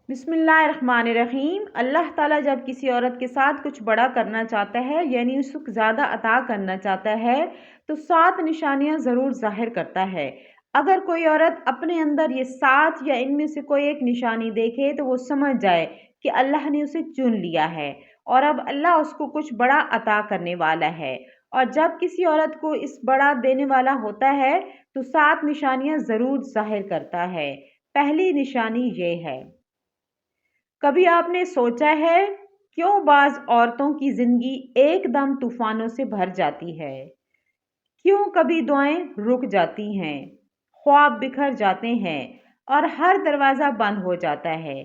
بسم اللہ الرحمن الرحیم۔ اللہ تعالیٰ جب کسی عورت کے ساتھ کچھ بڑا کرنا چاہتا ہے یعنی اس کو زیادہ عطا کرنا چاہتا ہے تو 7 نشانیاں ضرور ظاہر کرتا ہے۔ اگر کوئی عورت اپنے اندر یہ 7 یا ان میں سے کوئی ایک نشانی دیکھے تو وہ سمجھ جائے کہ اللہ نے اسے چن لیا ہے اور اب اللہ اس کو کچھ بڑا عطا کرنے والا ہے۔ اور جب کسی عورت کو اس بڑا دینے والا ہوتا ہے تو 7 نشانیاں ضرور ظاہر کرتا ہے۔ پہلی نشانی یہ ہے، کبھی آپ نے سوچا ہے کیوں بعض عورتوں کی زندگی ایک دم طوفانوں سے بھر جاتی ہے؟ کیوں کبھی دعائیں رک جاتی ہیں، خواب بکھر جاتے ہیں اور ہر دروازہ بند ہو جاتا ہے؟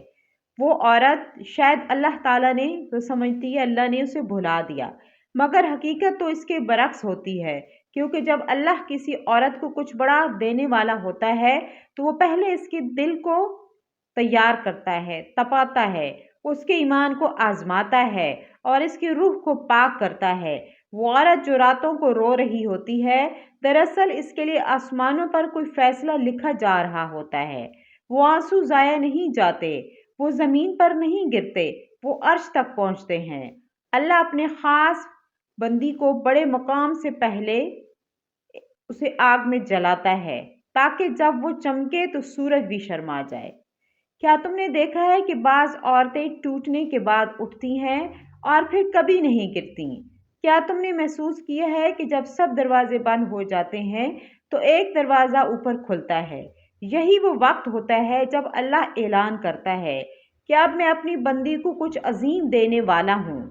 وہ عورت شاید اللہ تعالیٰ نے تو سمجھتی ہے اللہ نے اسے بھلا دیا، مگر حقیقت تو اس کے برعکس ہوتی ہے، کیونکہ جب اللہ کسی عورت کو کچھ بڑا دینے والا ہوتا ہے تو وہ پہلے اس کے دل کو تیار کرتا ہے، تپاتا ہے، اس کے ایمان کو آزماتا ہے اور اس کی روح کو پاک کرتا ہے۔ وہ عورت جو راتوں کو رو رہی ہوتی ہے، دراصل اس کے لیے آسمانوں پر کوئی فیصلہ لکھا جا رہا ہوتا ہے۔ وہ آنسو ضائع نہیں جاتے، وہ زمین پر نہیں گرتے، وہ عرش تک پہنچتے ہیں۔ اللہ اپنے خاص بندی کو بڑے مقام سے پہلے اسے آگ میں جلاتا ہے تاکہ جب وہ چمکے تو سورج بھی شرما جائے۔ کیا تم نے دیکھا ہے کہ بعض عورتیں ٹوٹنے کے بعد اٹھتی ہیں اور پھر کبھی نہیں گرتی؟ کیا تم نے محسوس کیا ہے کہ جب سب دروازے بند ہو جاتے ہیں تو ایک دروازہ اوپر کھلتا ہے؟ یہی وہ وقت ہوتا ہے جب اللہ اعلان کرتا ہے کہ اب میں اپنی بندی کو کچھ عظیم دینے والا ہوں۔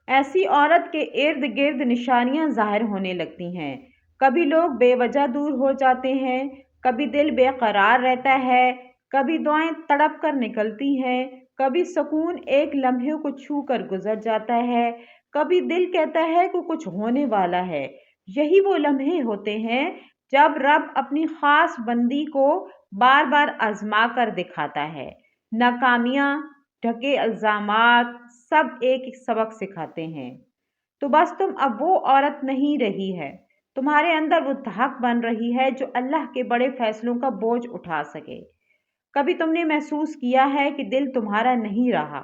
ایسی عورت کے ارد گرد نشانیاں ظاہر ہونے لگتی ہیں۔ کبھی لوگ بے وجہ دور ہو جاتے ہیں، کبھی دل بے قرار رہتا ہے، کبھی دعائیں تڑپ کر نکلتی ہیں، کبھی سکون ایک لمحے کو چھو کر گزر جاتا ہے، کبھی دل کہتا ہے کہ کچھ ہونے والا ہے۔ یہی وہ لمحے ہوتے ہیں جب رب اپنی خاص بندی کو بار بار آزما کر دکھاتا ہے۔ ناکامیاں، ڈھکے الزامات سب ایک ایک سبق سکھاتے ہیں۔ تو بس تم اب وہ عورت نہیں رہی ہے، تمہارے اندر وہ دھاک بن رہی ہے جو اللہ کے بڑے فیصلوں کا بوجھ اٹھا سکے۔ کبھی تم نے محسوس کیا ہے کہ دل تمہارا نہیں رہا،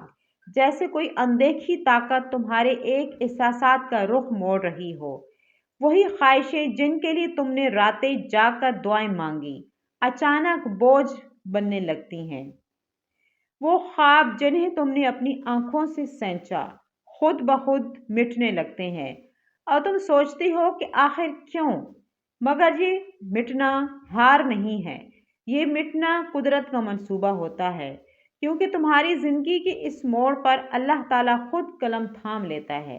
جیسے کوئی اندیکھی طاقت تمہارے ایک احساسات کا رخ موڑ رہی ہو؟ وہی خواہشیں جن کے لیے تم نے راتیں جاگ کر دعائیں مانگی اچانک بوجھ بننے لگتی ہیں۔ وہ خواب جنہیں تم نے اپنی آنکھوں سے سینچا خود بخود مٹنے لگتے ہیں اور تم سوچتی ہو کہ آخر کیوں؟ مگر یہ مٹنا ہار نہیں ہے، یہ مٹنا قدرت کا منصوبہ ہوتا ہے، کیونکہ تمہاری زندگی کے اس موڑ پر اللہ تعالیٰ خود قلم تھام لیتا ہے۔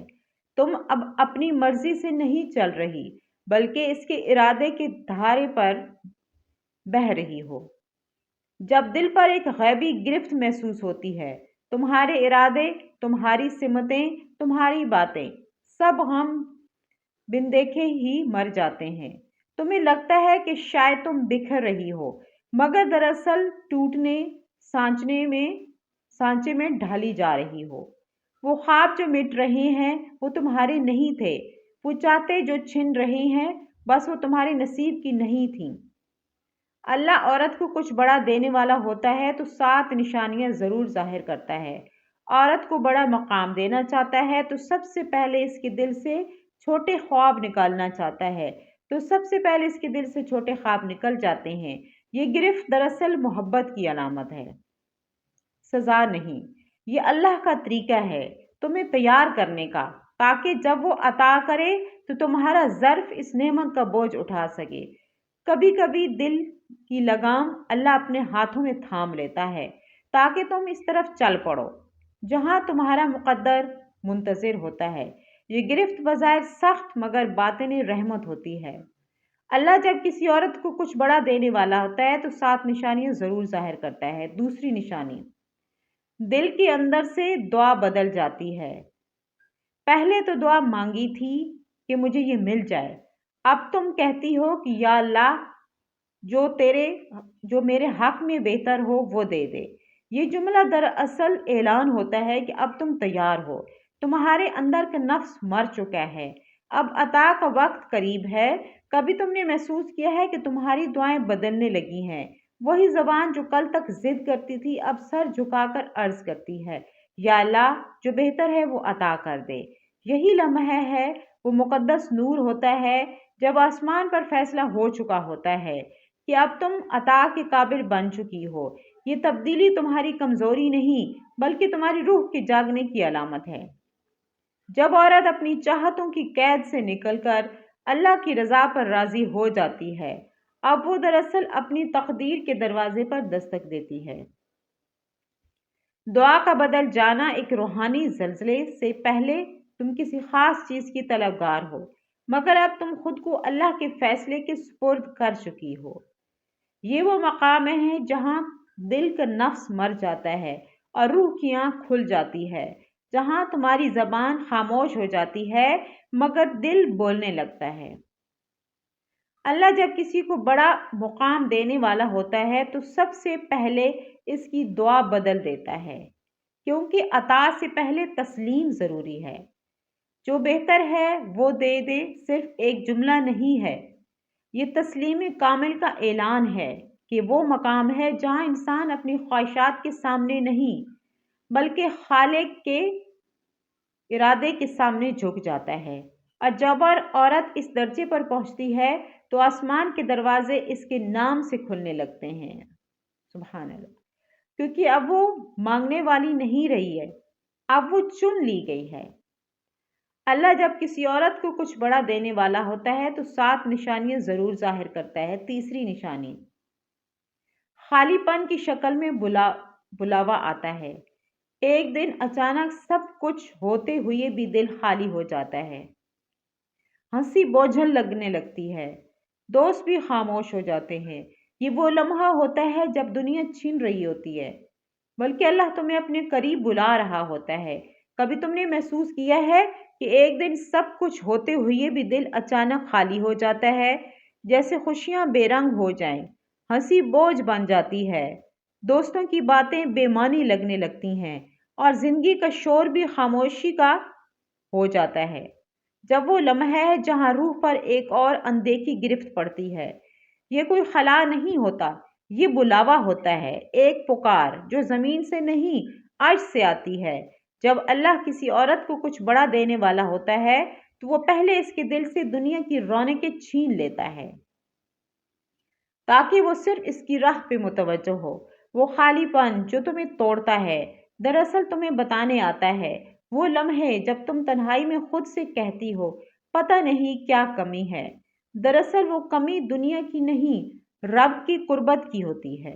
تم اب اپنی مرضی سے نہیں چل رہی بلکہ اس کے ارادے کے دھارے پر بہہ رہی ہو۔ جب دل پر ایک غیبی گرفت محسوس ہوتی ہے، تمہارے ارادے، تمہاری سمتیں، تمہاری باتیں سب ہم بن دیکھے ہی مر جاتے ہیں۔ تمہیں لگتا ہے کہ شاید تم بکھر رہی ہو، مگر دراصل ٹوٹنے سانچے میں ڈھالی جا رہی ہو۔ وہ خواب جو مٹ رہے ہیں وہ تمہارے نہیں تھے، وہ چاہتے جو چھن رہے ہیں بس وہ تمہارے نصیب کی نہیں تھیں۔ اللہ عورت کو کچھ بڑا دینے والا ہوتا ہے تو 7 نشانیاں ضرور ظاہر کرتا ہے۔ عورت کو بڑا مقام دینا چاہتا ہے تو سب سے پہلے اس کے دل سے چھوٹے خواب نکالنا چاہتا ہے تو سب سے پہلے اس کے دل سے چھوٹے خواب نکل جاتے ہیں۔ یہ گرفت دراصل محبت کی علامت ہے، سزا نہیں۔ یہ اللہ کا طریقہ ہے تمہیں تیار کرنے کا، تاکہ جب وہ عطا کرے تو تمہارا ظرف اس نعمت کا بوجھ اٹھا سکے۔ کبھی کبھی دل کی لگام اللہ اپنے ہاتھوں میں تھام لیتا ہے تاکہ تم اس طرف چل پڑو جہاں تمہارا مقدر منتظر ہوتا ہے۔ یہ گرفت بظاہر سخت مگر باطن رحمت ہوتی ہے۔ اللہ جب کسی عورت کو کچھ بڑا دینے والا ہوتا ہے تو 7 نشانیاں ضرور ظاہر کرتا ہے۔ دوسری نشانی، دل کے اندر سے دعا بدل جاتی ہے۔ پہلے تو دعا مانگی تھی کہ مجھے یہ مل جائے، اب تم کہتی ہو کہ یا اللہ جو میرے حق میں بہتر ہو وہ دے دے۔ یہ جملہ دراصل اعلان ہوتا ہے کہ اب تم تیار ہو، تمہارے اندر کا نفس مر چکا ہے، اب عطا کا وقت قریب ہے۔ کبھی تم نے محسوس کیا ہے کہ تمہاری دعائیں بدلنے لگی ہیں، وہی زبان جو کل تک ضد کرتی تھی اب سر جھکا کر عرض کرتی ہے، یا اللہ جو بہتر ہے وہ عطا کر دے۔ یہی لمحہ ہے وہ مقدس نور ہوتا ہے جب آسمان پر فیصلہ ہو چکا ہوتا ہے کہ اب تم عطا کے قابل بن چکی ہو۔ یہ تبدیلی تمہاری کمزوری نہیں بلکہ تمہاری روح کے جاگنے کی علامت ہے۔ جب عورت اپنی چاہتوں کی قید سے نکل کر اللہ کی رضا پر راضی ہو جاتی ہے، اب وہ دراصل اپنی تقدیر کے دروازے پر دستک دیتی ہے۔ دعا کا بدل جانا ایک روحانی زلزلے سے پہلے تم کسی خاص چیز کی طلبگار ہو، مگر اب تم خود کو اللہ کے فیصلے کے سپرد کر چکی ہو۔ یہ وہ مقام ہے جہاں دل کا نفس مر جاتا ہے اور روح کی آنکھ کھل جاتی ہے، جہاں تمہاری زبان خاموش ہو جاتی ہے مگر دل بولنے لگتا ہے۔ اللہ جب کسی کو بڑا مقام دینے والا ہوتا ہے تو سب سے پہلے اس کی دعا بدل دیتا ہے، کیونکہ عطا سے پہلے تسلیم ضروری ہے۔ جو بہتر ہے وہ دے دے صرف ایک جملہ نہیں ہے، یہ تسلیم کامل کا اعلان ہے کہ وہ مقام ہے جہاں انسان اپنی خواہشات کے سامنے نہیں بلکہ خالق کے ارادے کے سامنے جھک جاتا ہے، اور جب عورت اس درجے پر پہنچتی ہے تو آسمان کے دروازے اس کے نام سے کھلنے لگتے ہیں۔ سبحان اللہ، کیونکہ اب وہ مانگنے والی نہیں رہی ہے، اب وہ چن لی گئی ہے۔ اللہ جب کسی عورت کو کچھ بڑا دینے والا ہوتا ہے تو 7 نشانیاں ضرور ظاہر کرتا ہے۔ تیسری نشانی خالی پن کی شکل میں بلاوا آتا ہے۔ ایک دن اچانک سب کچھ ہوتے ہوئے بھی دل خالی ہو جاتا ہے، ہنسی بوجھل لگنے لگتی ہے، دوست بھی خاموش ہو جاتے ہیں۔ یہ وہ لمحہ ہوتا ہے جب دنیا چھن رہی ہوتی ہے بلکہ اللہ تمہیں اپنے قریب بلا رہا ہوتا ہے۔ کبھی تم نے محسوس کیا ہے کہ ایک دن سب کچھ ہوتے ہوئے بھی دل اچانک خالی ہو جاتا ہے، جیسے خوشیاں بے رنگ ہو جائیں، ہنسی بوجھ بن جاتی ہے، دوستوں کی باتیں بے معنی لگنے لگتی ہیں اور زندگی کا شور بھی خاموشی کا ہو جاتا ہے۔ جب وہ لمحہ ہے جہاں روح پر ایک اور اندیکھی گرفت پڑتی ہے، یہ کوئی خلا نہیں ہوتا، یہ بلاوا ہوتا ہے، ایک پکار جو زمین سے نہیں عرش سے آتی ہے۔ جب اللہ کسی عورت کو کچھ بڑا دینے والا ہوتا ہے تو وہ پہلے اس کے دل سے دنیا کی رونقیں چھین لیتا ہے تاکہ وہ صرف اس کی راہ پہ متوجہ ہو۔ وہ خالی پن جو تمہیں توڑتا ہے دراصل تمہیں بتانے آتا ہے، وہ لمحے جب تم تنہائی میں خود سے کہتی ہو پتہ نہیں کیا کمی ہے، دراصل وہ کمی دنیا کی نہیں رب کی قربت کی ہوتی ہے۔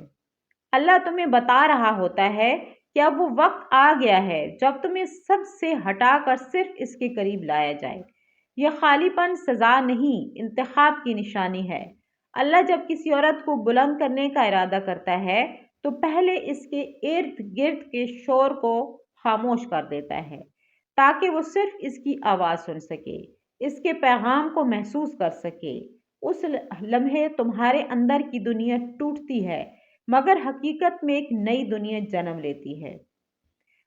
اللہ تمہیں بتا رہا ہوتا ہے کہ اب وہ وقت آ گیا ہے جب تمہیں سب سے ہٹا کر صرف اس کے قریب لایا جائے۔ یہ خالی پن سزا نہیں، انتخاب کی نشانی ہے۔ اللہ جب کسی عورت کو بلند کرنے کا ارادہ کرتا ہے تو پہلے اس کے ارد گرد کے شور کو خاموش کر دیتا ہے تاکہ وہ صرف اس کی آواز سن سکے، اس کے پیغام کو محسوس کر سکے۔ اس لمحے تمہارے اندر کی دنیا ٹوٹتی ہے مگر حقیقت میں ایک نئی دنیا جنم لیتی ہے،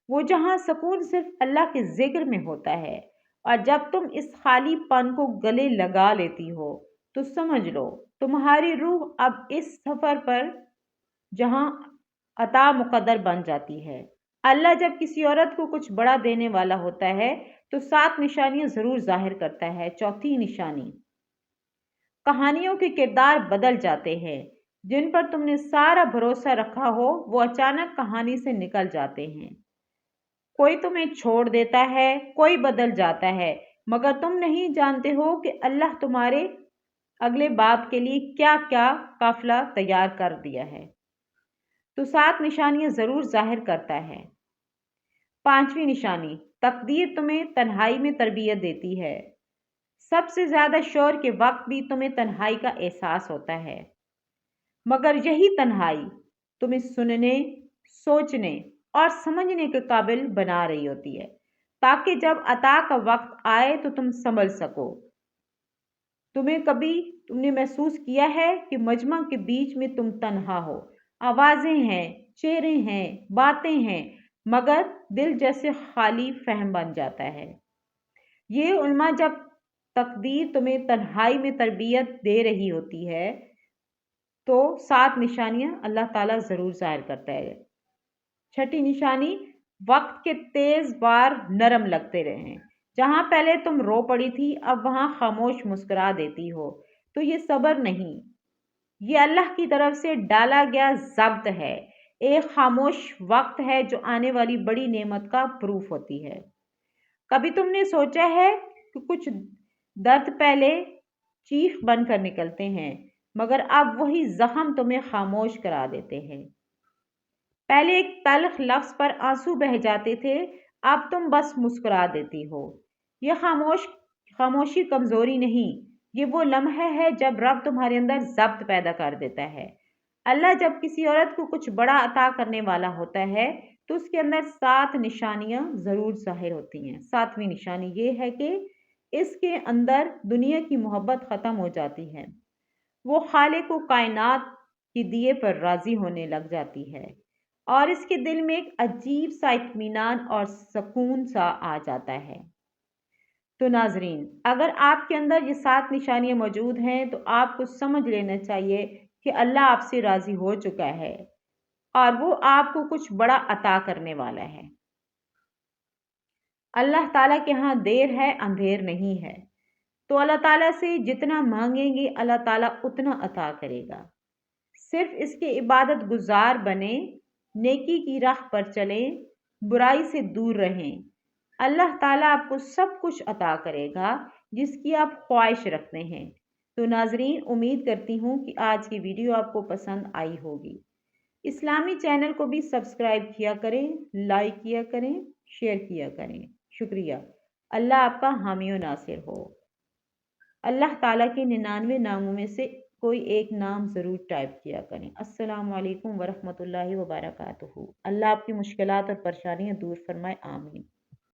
وہ جہاں سکون صرف اللہ کے ذکر میں ہوتا ہے۔ اور جب تم اس خالی پن کو گلے لگا لیتی ہو تو سمجھ لو تمہاری روح اب اس سفر پر جہاں عطا مقدر بن جاتی ہے۔ اللہ جب کسی عورت کو کچھ بڑا دینے والا ہوتا ہے تو 7 نشانیاں ضرور ظاہر کرتا ہے۔ چوتھی نشانی کہانیوں کے کردار بدل جاتے ہیں، جن پر تم نے سارا بھروسہ رکھا ہو وہ اچانک کہانی سے نکل جاتے ہیں۔ کوئی تمہیں چھوڑ دیتا ہے، کوئی بدل جاتا ہے، مگر تم نہیں جانتے ہو کہ اللہ تمہارے اگلے باب کے لیے کیا کیا قافلہ تیار کر دیا ہے۔ تو 7 نشانیاں ضرور ظاہر کرتا ہے۔ 5ویں نشانی تقدیر تمہیں تنہائی میں تربیت دیتی ہے۔ سب سے زیادہ شور کے وقت بھی تمہیں تنہائی کا احساس ہوتا ہے، مگر یہی تنہائی تمہیں سننے، سوچنے اور سمجھنے کے قابل بنا رہی ہوتی ہے تاکہ جب عطا کا وقت آئے تو تم سنبھل سکو۔ تم نے محسوس کیا ہے کہ مجمع کے بیچ میں تم تنہا ہو، آوازیں ہیں، چہرے ہیں، باتیں ہیں، مگر دل جیسے خالی فہم بن جاتا ہے۔ یہ علماء جب تقدیر تمہیں تنہائی میں تربیت دے رہی ہوتی ہے تو 7 نشانیاں اللہ تعالیٰ ضرور ظاہر کرتا ہے۔ چھٹی نشانی، وقت کے تیز بار نرم لگتے رہیں۔ جہاں پہلے تم رو پڑی تھی اب وہاں خاموش مسکرا دیتی ہو، تو یہ صبر نہیں، یہ اللہ کی طرف سے ڈالا گیا ضبط ہے، ایک خاموش وقت ہے جو آنے والی بڑی نعمت کا پروف ہوتی ہے۔ کبھی تم نے سوچا ہے کہ کچھ درد پہلے چیخ بن کر نکلتے ہیں مگر اب وہی زخم تمہیں خاموش کرا دیتے ہیں۔ پہلے ایک تلخ لفظ پر آنسو بہہ جاتے تھے، اب تم بس مسکرا دیتی ہو۔ یہ خاموشی کمزوری نہیں، یہ وہ لمحہ ہے جب رب تمہارے اندر ضبط پیدا کر دیتا ہے۔ اللہ جب کسی عورت کو کچھ بڑا عطا کرنے والا ہوتا ہے تو اس کے اندر 7 نشانیاں ضرور ظاہر ہوتی ہیں۔ 7ویں نشانی یہ ہے کہ اس کے اندر دنیا کی محبت ختم ہو جاتی ہے، وہ خالق و کائنات کی دیے پر راضی ہونے لگ جاتی ہے اور اس کے دل میں ایک عجیب سا اطمینان اور سکون سا آ جاتا ہے۔ تو ناظرین، اگر آپ کے اندر یہ 7 نشانیاں موجود ہیں تو آپ کو سمجھ لینا چاہیے کہ اللہ آپ سے راضی ہو چکا ہے اور وہ آپ کو کچھ بڑا عطا کرنے والا ہے۔ اللہ تعالیٰ کے ہاں دیر ہے اندھیر نہیں ہے، تو اللہ تعالیٰ سے جتنا مانگیں گے اللہ تعالیٰ اتنا عطا کرے گا۔ صرف اس کے عبادت گزار بنیں، نیکی کی راہ پر چلیں، برائی سے دور رہیں، اللہ تعالیٰ آپ کو سب کچھ عطا کرے گا جس کی آپ خواہش رکھتے ہیں۔ تو ناظرین، امید کرتی ہوں کہ آج کی ویڈیو آپ کو پسند آئی ہوگی۔ اسلامی چینل کو بھی سبسکرائب کیا کریں، لائک کیا کریں، شیئر کیا کریں۔ شکریہ۔ اللہ آپ کا حامی و ناصر ہو۔ اللہ تعالیٰ کے 99 ناموں میں سے کوئی ایک نام ضرور ٹائپ کیا کریں۔ السلام علیکم ورحمۃ اللہ وبرکاتہ۔ اللہ آپ کی مشکلات اور پریشانیاں دور فرمائے، آمین۔